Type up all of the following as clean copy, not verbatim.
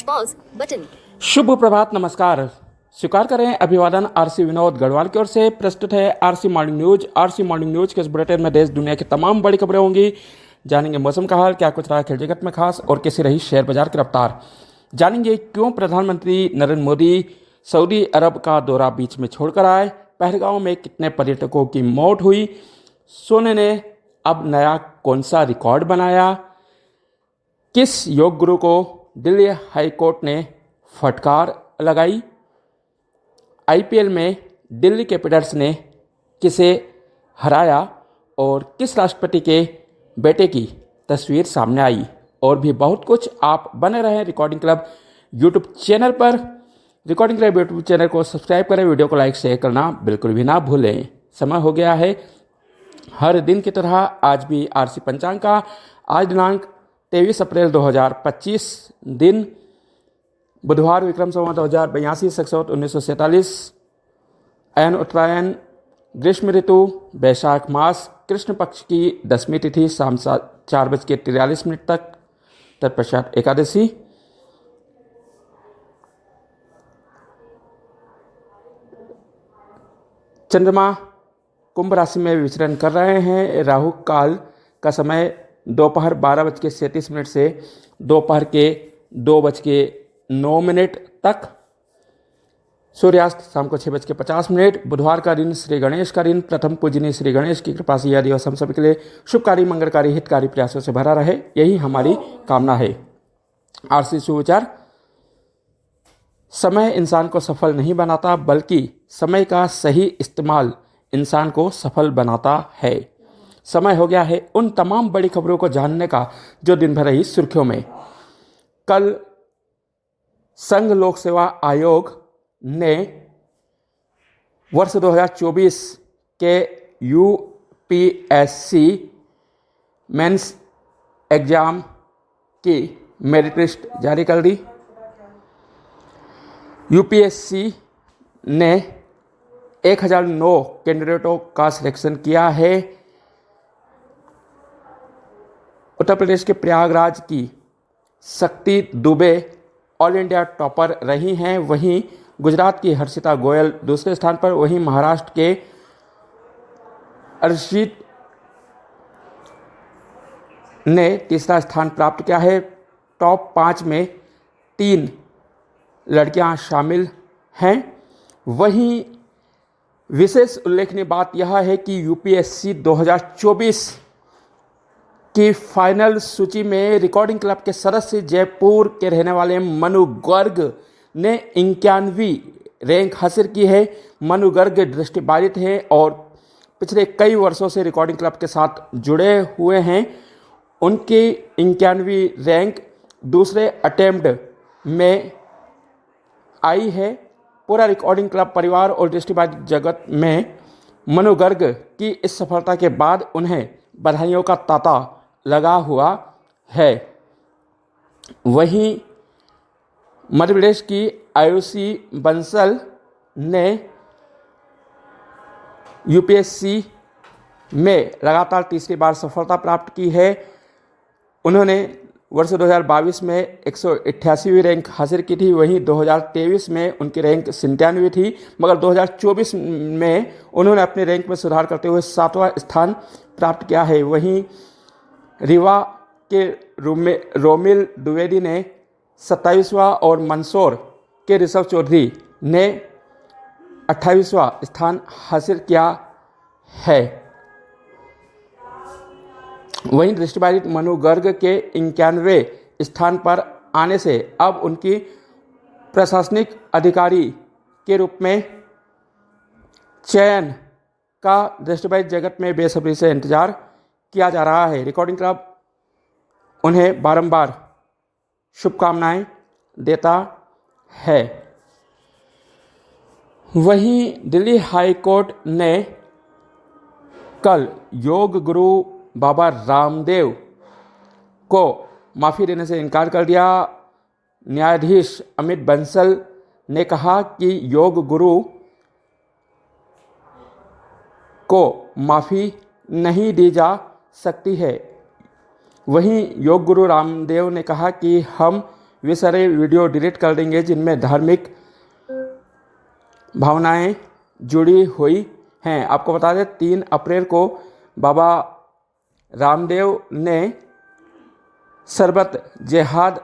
Pause button. शुभ प्रभात, नमस्कार। स्वीकार करें अभिवादन आरसी विनोद गढ़वाल की ओर से। प्रस्तुत है RC morning news. RC morning news के इस बुलेटिन में देश दुनिया की तमाम बड़ी खबरें होंगी। जानेंगे मौसम का हाल, क्या कुछ रहा खेल जगत में खास, और कैसी रही शेयर बाजार की रफ्तार। जानेंगे क्यों प्रधानमंत्री नरेंद्र मोदी सऊदी अरब का दौरा बीच में छोड़कर आए। पहलगांव में कितने पर्यटकों की मौत हुई। सोने ने अब नया कौन सा रिकॉर्ड बनाया। किस योग गुरु को दिल्ली हाई कोर्ट ने फटकार लगाई। आईपीएल में दिल्ली कैपिटल्स ने किसे हराया और किस राष्ट्रपति के बेटे की तस्वीर सामने आई। और भी बहुत कुछ। आप बने रहें रिकॉर्डिंग क्लब यूट्यूब चैनल पर। रिकॉर्डिंग क्लब यूट्यूब चैनल को सब्सक्राइब करें, वीडियो को लाइक शेयर करना बिल्कुल भी ना भूलें। समय हो गया है हर दिन की तरह आज भी आरसी पंचांग का। आज दिनांक 23 अप्रैल 2025, दिन बुधवार, विक्रम संवत 2082, सक्षवत 1947, अयन उत्तरायण, ग्रीष्म ऋतु, वैशाख मास, कृष्ण पक्ष की 10वीं तिथि, शाम 4:43 तक, तत्पश्चात एकादशी। चंद्रमा कुंभ राशि में विचरण कर रहे हैं। राहु काल का समय दोपहर 12:37 से दोपहर के 2:09 तक। सूर्यास्त शाम को 6:50। बुधवार का दिन श्री गणेश का दिन। प्रथम पूजनीय श्री गणेश की कृपा से यह दिवस हम सभी के लिए शुभकारी, मंगलकारी, हितकारी प्रयासों से भरा रहे, यही हमारी कामना है। आरसी सुविचार। समय इंसान को सफल नहीं बनाता, बल्कि समय का सही इस्तेमाल इंसान को सफल बनाता है। समय हो गया है उन तमाम बड़ी खबरों को जानने का जो दिन भर रही सुर्खियों में। कल संघ लोक सेवा आयोग ने वर्ष 2024 के यूपीएससी मेंस एग्जाम की मेरिट लिस्ट जारी कर दी। यूपीएससी ने 1009 कैंडिडेटों का सिलेक्शन किया है। उत्तर प्रदेश के प्रयागराज की शक्ति दुबे ऑल इंडिया टॉपर रही हैं। वहीं गुजरात की हर्षिता गोयल दूसरे स्थान पर। वहीं महाराष्ट्र के अर्शित ने तीसरा स्थान प्राप्त किया है। टॉप 5 में 3 लड़कियां शामिल हैं। वहीं विशेष उल्लेखनीय बात यह है कि यूपीएससी 2024 की फाइनल सूची में रिकॉर्डिंग क्लब के सदस्य जयपुर के रहने वाले मनु गर्ग ने 91वीं रैंक हासिल की है। मनु गर्ग दृष्टिबाधित हैं और पिछले कई वर्षों से रिकॉर्डिंग क्लब के साथ जुड़े हुए हैं। उनकी 91वीं रैंक दूसरे अटेम्प्ट में आई है। पूरा रिकॉर्डिंग क्लब परिवार और दृष्टिबाधित जगत में मनु गर्ग की इस सफलता के बाद उन्हें बधाइयों का तांता लगा हुआ है। वहीं मध्य प्रदेश की आयुषी बंसल ने यूपीएससी में लगातार तीसरी बार सफलता प्राप्त की है। उन्होंने वर्ष 2022 में 188वीं रैंक हासिल की थी। वहीं 2023 में उनकी रैंक 97वीं थी, मगर 2024 में उन्होंने अपने रैंक में सुधार करते हुए 7वां स्थान प्राप्त किया है। वहीं रीवा के रोमिल द्विवेदी ने 27वां और मंदसौर के ऋषभ चौधरी ने 28वां स्थान हासिल किया है। वहीं दृष्टिबाधित मनु गर्ग के 91वें स्थान पर आने से अब उनकी प्रशासनिक अधिकारी के रूप में चयन का दृष्टिबाधित जगत में बेसब्री से इंतजार किया जा रहा है। रिकॉर्डिंग क्लब उन्हें बारंबार शुभकामनाएं देता है। वहीं दिल्ली हाई कोर्ट ने कल योग गुरु बाबा रामदेव को माफ़ी देने से इनकार कर दिया। न्यायाधीश अमित बंसल ने कहा कि योग गुरु को माफ़ी नहीं दी जा सकती है। वहीं योग गुरु रामदेव ने कहा कि हम वे सारे वीडियो डिलीट कर देंगे जिनमें धार्मिक भावनाएं जुड़ी हुई हैं। आपको बता दें 3 अप्रैल को बाबा रामदेव ने शरबत जिहाद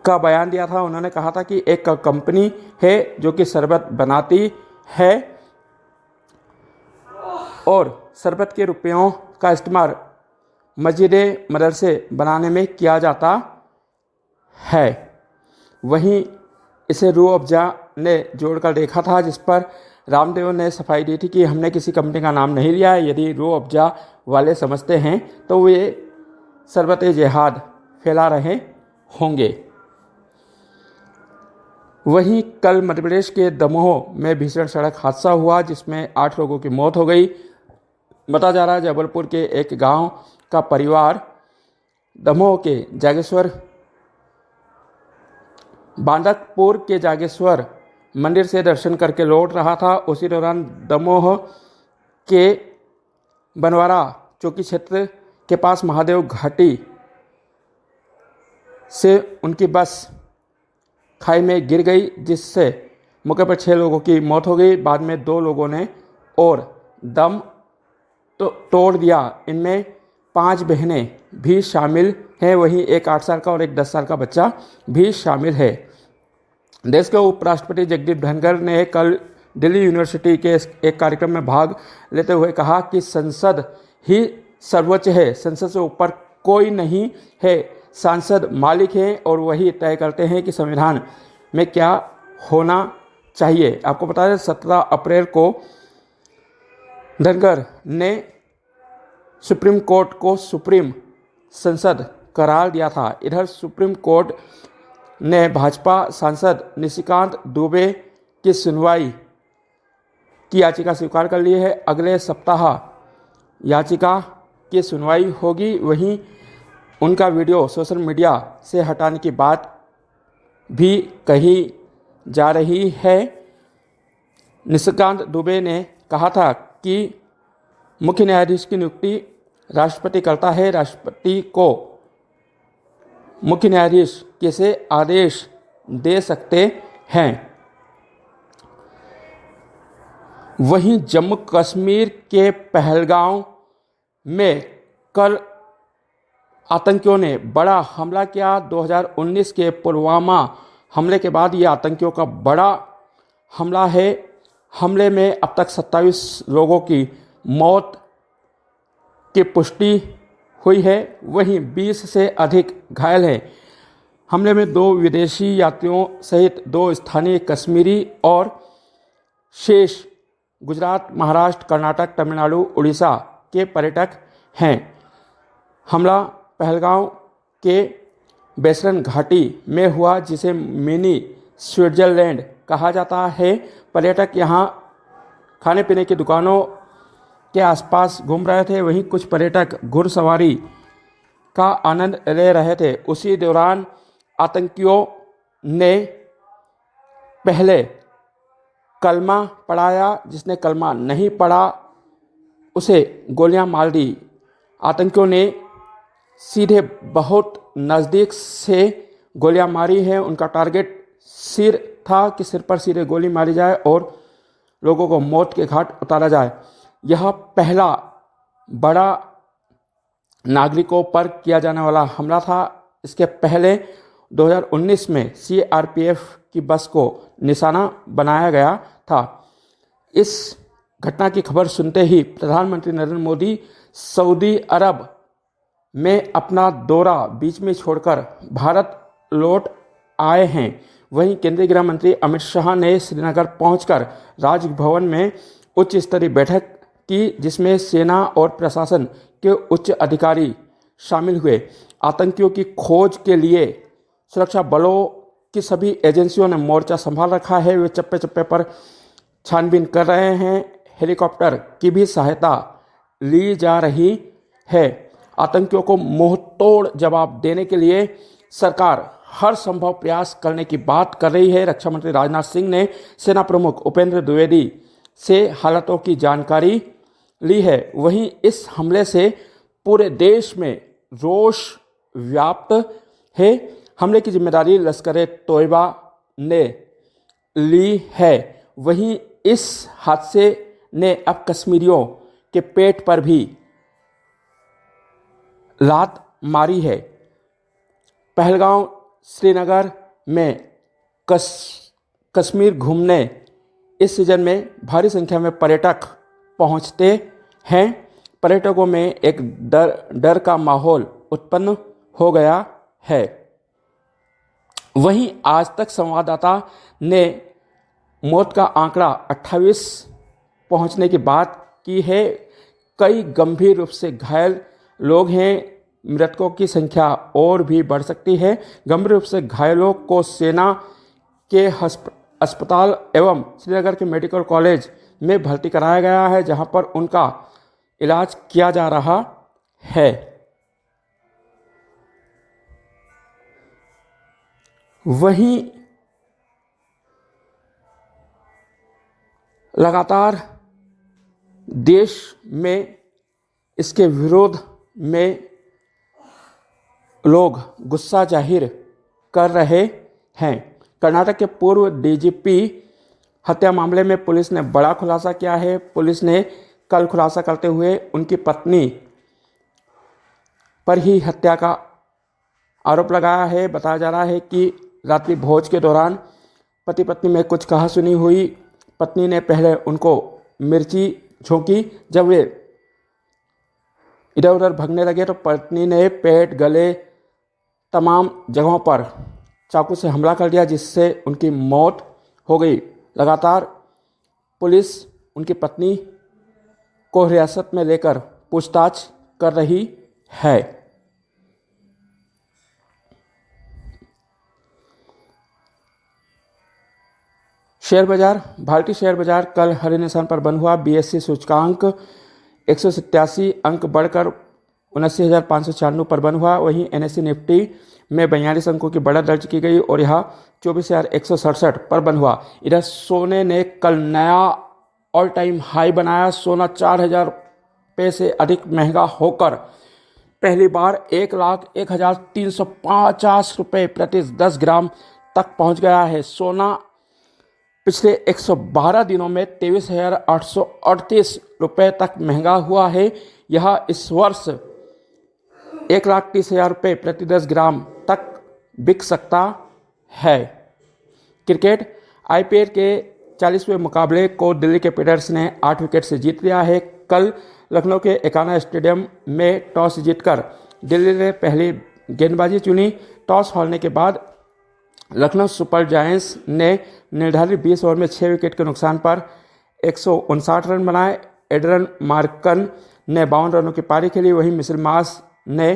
का बयान दिया था। उन्होंने कहा था कि एक कंपनी है जो कि शरबत बनाती है और शरबत के रुपयों का इस्तेमाल मस्जिद मदरसे बनाने में किया जाता है। वहीं इसे रूह अफ़ज़ा ने जोड़कर देखा था, जिस पर रामदेव ने सफाई दी थी कि हमने किसी कंपनी का नाम नहीं लिया है। यदि रूह अफ़ज़ा वाले समझते हैं तो वे शरबत जिहाद फैला रहे होंगे। वहीं कल मध्य प्रदेश के दमोह में भीषण सड़क हादसा हुआ जिसमें 8 लोगों की मौत हो गई। बताया जा रहा है जबलपुर के एक गांव का परिवार दमोह के जागेश्वर बांदकपुर के जागेश्वर मंदिर से दर्शन करके लौट रहा था। उसी दौरान दमोह के बनवारा चौकी क्षेत्र के पास महादेव घाटी से उनकी बस खाई में गिर गई, जिससे मौके पर 6 लोगों की मौत हो गई। बाद में 2 लोगों ने और दम तोड़ दिया। इनमें 5 बहनें भी शामिल हैं। वहीं एक 8 साल का और एक 10 साल का बच्चा भी शामिल है। देश के उपराष्ट्रपति जगदीप धनखड़ ने कल दिल्ली यूनिवर्सिटी के एक कार्यक्रम में भाग लेते हुए कहा कि संसद ही सर्वोच्च है, संसद से ऊपर कोई नहीं है। सांसद मालिक हैं और वही तय करते हैं कि संविधान में क्या होना चाहिए। आपको बता दें 17 अप्रैल को धनखड़ ने सुप्रीम कोर्ट को सुप्रीम संसद करार दिया था। इधर सुप्रीम कोर्ट ने भाजपा सांसद निशिकांत दुबे की सुनवाई की याचिका स्वीकार कर ली है। अगले सप्ताह याचिका की सुनवाई होगी। वहीं उनका वीडियो सोशल मीडिया से हटाने की बात भी कही जा रही है। निशिकांत दुबे ने कहा था कि मुख्य न्यायाधीश की नियुक्ति राष्ट्रपति करता है, राष्ट्रपति को मुख्य न्यायाधीश कैसे आदेश दे सकते हैं। वहीं जम्मू कश्मीर के पहलगांव में कल आतंकियों ने बड़ा हमला किया। 2019 के पुलवामा हमले के बाद ये आतंकियों का बड़ा हमला है। हमले में अब तक 27 लोगों की मौत की पुष्टि हुई है, वहीं 20 से अधिक घायल हैं। हमले में 2 विदेशी यात्रियों सहित 2 स्थानीय कश्मीरी और शेष गुजरात, महाराष्ट्र, कर्नाटक, तमिलनाडु, उड़ीसा के पर्यटक हैं। हमला पहलगांव के बेसरन घाटी में हुआ, जिसे मिनी स्विट्जरलैंड कहा जाता है। पर्यटक यहां खाने पीने की दुकानों के आसपास घूम रहे थे। वहीं कुछ पर्यटक घुड़सवारी का आनंद ले रहे थे। उसी दौरान आतंकियों ने पहले कलमा पढ़ाया, जिसने कलमा नहीं पढ़ा उसे गोलियां मार दी। आतंकियों ने सीधे बहुत नज़दीक से गोलियां मारी हैं। उनका टारगेट सिर था कि सिर पर सीधे गोली मारी जाए और लोगों को मौत के घाट उतारा जाए। यह पहला बड़ा नागरिकों पर किया जाने वाला हमला था। इसके पहले 2019 में CRPF की बस को निशाना बनाया गया था। इस घटना की खबर सुनते ही प्रधानमंत्री नरेंद्र मोदी सऊदी अरब में अपना दौरा बीच में छोड़कर भारत लौट आए हैं। वहीं केंद्रीय गृह मंत्री अमित शाह ने श्रीनगर पहुंचकर राजभवन में उच्च स्तरीय बैठक की, जिसमें सेना और प्रशासन के उच्च अधिकारी शामिल हुए। आतंकियों की खोज के लिए सुरक्षा बलों की सभी एजेंसियों ने मोर्चा संभाल रखा है। वे चप्पे चप्पे पर छानबीन कर रहे हैं। हेलीकॉप्टर की भी सहायता ली जा रही है। आतंकियों को मुंहतोड़ जवाब देने के लिए सरकार हर संभव प्रयास करने की बात कर रही है। रक्षा मंत्री राजनाथ सिंह ने सेना प्रमुख उपेंद्र द्विवेदी से हालातों की जानकारी ली है। वहीं इस हमले से पूरे देश में रोष व्याप्त है। हमले की जिम्मेदारी लश्कर तोयबा ने ली है। वहीं इस हादसे ने अब कश्मीरियों के पेट पर भी लात मारी है। पहलगांव श्रीनगर में कश्मीर घूमने इस सीजन में भारी संख्या में पर्यटक पहुंचते हैं। पर्यटकों में एक डर का माहौल उत्पन्न हो गया है। वहीं आज तक संवाददाता ने मौत का आंकड़ा 28 पहुंचने की बात की है। कई गंभीर रूप से घायल लोग हैं। मृतकों की संख्या और भी बढ़ सकती है। गंभीर रूप से घायलों को सेना के अस्पताल एवं श्रीनगर के मेडिकल कॉलेज में भर्ती कराया गया है, जहां पर उनका इलाज किया जा रहा है। वहीं लगातार देश में इसके विरोध में लोग गुस्सा जाहिर कर रहे हैं। कर्नाटक के पूर्व डीजीपी हत्या मामले में पुलिस ने बड़ा खुलासा किया है। पुलिस ने कल खुलासा करते हुए उनकी पत्नी पर ही हत्या का आरोप लगाया है। बताया जा रहा है कि रात्रि भोज के दौरान पति पत्नी में कुछ कहासुनी हुई। पत्नी ने पहले उनको मिर्ची झोंकी। जब वे इधर उधर भागने लगे तो पत्नी ने पेट, गले, तमाम जगहों पर चाकू से हमला कर दिया, जिससे उनकी मौत हो गई। लगातार पुलिस उनकी पत्नी को हिरासत में लेकर पूछताछ कर रही है। शेयर बाजार। भारतीय शेयर बाजार कल हरे निशान पर बंद हुआ। बीएसई सूचकांक 187 अंक बढ़कर 79,596 पर बंद हुआ। वहीं एनएसई निफ्टी में 42 अंकों की बढ़त दर्ज की गई और यह 24,167 पर बंद हुआ। इधर सोने ने कल नया ऑल टाइम हाई बनाया। सोना 4,000 रुपये से अधिक महंगा होकर पहली बार 1,01,350 रुपये प्रति 10 ग्राम तक पहुंच गया है। सोना पिछले 112 दिनों में 23,838 रुपये तक महंगा हुआ है। यह इस वर्ष 1,30,000 रुपये प्रति 10 ग्राम तक बिक सकता है। क्रिकेट। आईपीएल के 40वें मुकाबले को दिल्ली कैपिटल्स ने 8 विकेट से जीत लिया है। कल लखनऊ के एकाना स्टेडियम में टॉस जीतकर दिल्ली ने पहली गेंदबाजी चुनी। टॉस हारने के बाद लखनऊ सुपर जायंट्स ने निर्धारित 20 ओवर में 6 विकेट के नुकसान पर 159 रन बनाए। एडरन मार्कन ने 52 रनों की पारी खेली। वहीं मिशेल मार्श ने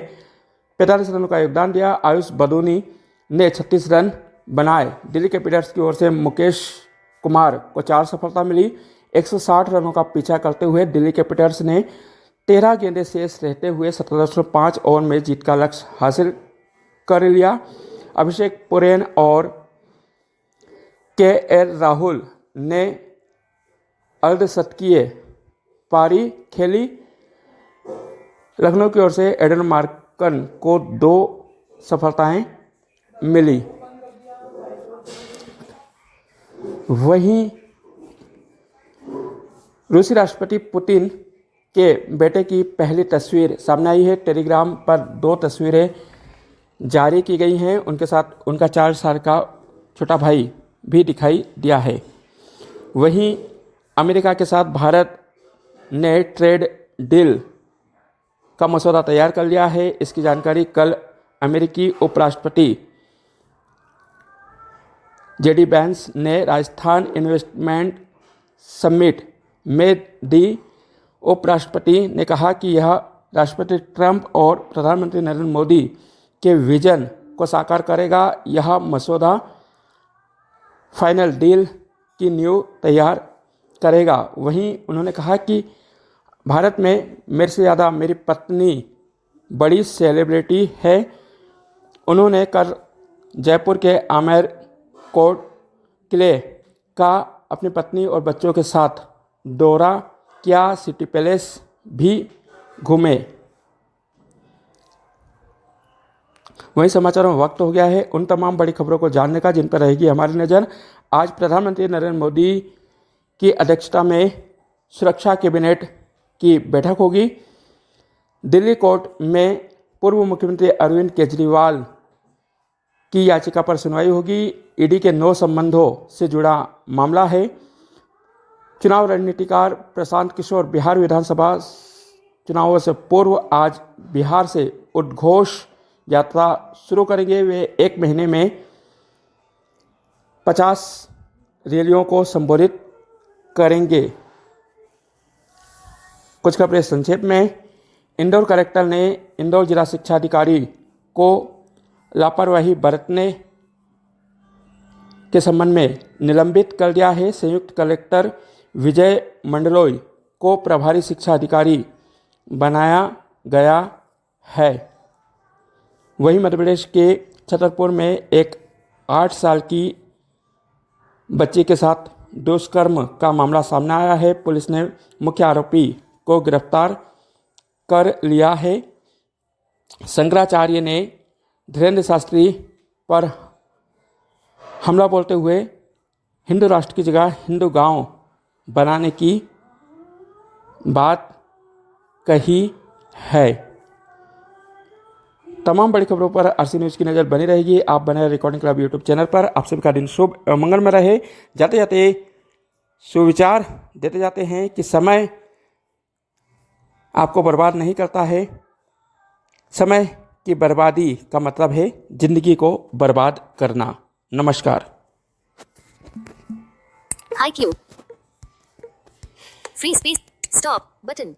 45 रनों का योगदान दिया। आयुष बदूनी ने 36 रन बनाए। दिल्ली कैपिटल्स की ओर से मुकेश कुमार को 4 सफलता मिली। 160 रनों का पीछा करते हुए दिल्ली कैपिटल्स ने 13 गेंदें शेष रहते हुए 17.5 ओवर में जीत का लक्ष्य हासिल कर लिया। अभिषेक पुरेन और केएल राहुल ने अर्धशतकीय पारी खेली। लखनऊ की ओर से एडन मार्कन को 2 सफलताएं मिली। वहीं रूसी राष्ट्रपति पुतिन के बेटे की पहली तस्वीर सामने आई है। टेलीग्राम पर 2 तस्वीरें जारी की गई हैं। उनके साथ उनका 4 साल का छोटा भाई भी दिखाई दिया है। वहीं अमेरिका के साथ भारत ने ट्रेड डील का मसौदा तैयार कर लिया है। इसकी जानकारी कल अमेरिकी उपराष्ट्रपति जेडी वेंस ने राजस्थान इन्वेस्टमेंट समिट में दी। उपराष्ट्रपति ने कहा कि यह राष्ट्रपति ट्रंप और प्रधानमंत्री नरेंद्र मोदी के विजन को साकार करेगा। यह मसौदा फाइनल डील की नींव तैयार करेगा। वहीं उन्होंने कहा कि भारत में मेरे से ज़्यादा मेरी पत्नी बड़ी सेलिब्रिटी है। उन्होंने कल जयपुर के आमेर कोर्ट किले का अपनी पत्नी और बच्चों के साथ दौरा किया। सिटी पैलेस भी घूमे। वहीं समाचारों में वक्त हो गया है उन तमाम बड़ी खबरों को जानने का जिन पर रहेगी हमारी नज़र। आज प्रधानमंत्री नरेंद्र मोदी की अध्यक्षता में सुरक्षा कैबिनेट की बैठक होगी। दिल्ली कोर्ट में पूर्व मुख्यमंत्री अरविंद केजरीवाल की याचिका पर सुनवाई होगी। ईडी के 9 संबंधों से जुड़ा मामला है। चुनाव रणनीतिकार प्रशांत किशोर बिहार विधानसभा चुनावों से पूर्व आज बिहार से उद्घोष यात्रा शुरू करेंगे। वे एक महीने में 50 रैलियों को संबोधित करेंगे। कुछ खबरें संक्षेप में। इंदौर कलेक्टर ने इंदौर जिला शिक्षा अधिकारी को लापरवाही बरतने के संबंध में निलंबित कर दिया है। संयुक्त कलेक्टर विजय मंडलोई को प्रभारी शिक्षा अधिकारी बनाया गया है। वहीं मध्य प्रदेश के छतरपुर में एक 8 साल की बच्ची के साथ दुष्कर्म का मामला सामने आया है। पुलिस ने मुख्य आरोपी को गिरफ्तार कर लिया है। शंकराचार्य ने धीरेन्द्र शास्त्री पर हमला बोलते हुए हिंदू राष्ट्र की जगह हिंदू गांव बनाने की बात कही है। तमाम बड़ी खबरों पर आरसी न्यूज़ की नज़र बनी रहेगी। आप बने रिकॉर्डिंग क्लब यूट्यूब चैनल पर। आप सभी का दिन शुभ एवं मंगलमय रहे। जाते जाते सुविचार देते जाते हैं कि समय आपको बर्बाद नहीं करता है। समय की बर्बादी का मतलब है जिंदगी को बर्बाद करना। नमस्कार। HiQ. Free space. Stop button.